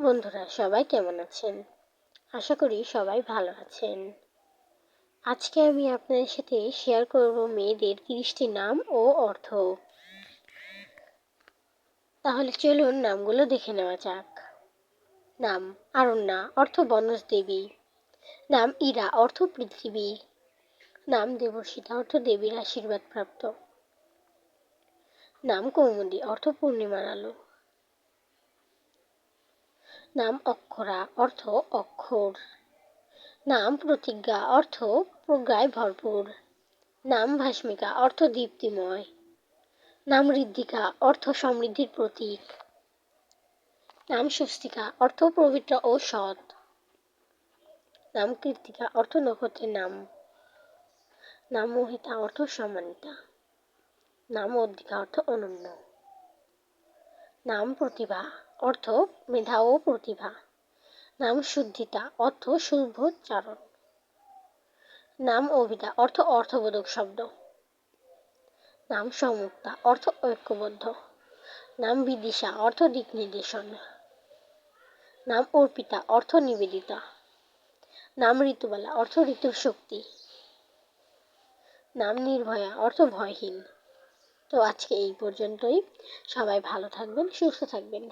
বন্ধুরা সবাই কেমন আছেন? আশা করি সবাই ভালো আছেন। আজকে আমি আপনাদের সাথে শেয়ার করব মেয়েদের 30টি নাম ও অর্থ। তাহলে চলুন নামগুলো দেখে নেওয়া যাক। নাম আরণ্যা, অর্থ বনজ দেবী। নাম ইরা, অর্থ পৃথিবী। নাম দেবর্ষিতা, অর্থ দেবীর আশীর্বাদ প্রাপ্ত। নাম কৌমুদী, অর্থ পূর্ণিমার আলো। নাম অক্ষরা, অর্থ অক্ষর। নাম প্রতিজ্ঞা, অর্থ প্রজ্ঞায় ভরপুর। নাম ভাস্মিকা, অর্থ দীপ্তিময়। নাম ঋদ্ধিকা, অর্থ সমৃদ্ধির প্রতীক। নাম স্বস্তিকা, অর্থ পবিত্র ও সৎ। নাম কৃত্তিকা, অর্থ নক্ষত্রের নাম। নাম মোহিতা, অর্থ সম্মানিতা। নাম অদ্রিকা, অর্থ অনন্য। নাম প্রতিভা, অর্থ মেধা ও প্রতিভা। নাম শুদ্ধিতা, অর্থ শুভোচ্চারণ। নাম অভিধা, অর্থ অর্থবোধক শব্দ। নাম সমুক্তা, অর্থ ঐক্যবদ্ধ। নাম বিদিশা, অর্থ দিক নির্দেশন। নাম অর্পিতা, অর্থ নিবেদিতা। নাম ঋতুবালা, অর্থ ঋতুর শক্তি। নাম নির্ভয়া, অর্থ ভয়হীন। তো আজকে এই পর্যন্তই। সবাই ভালো থাকবেন, সুস্থ থাকবেন।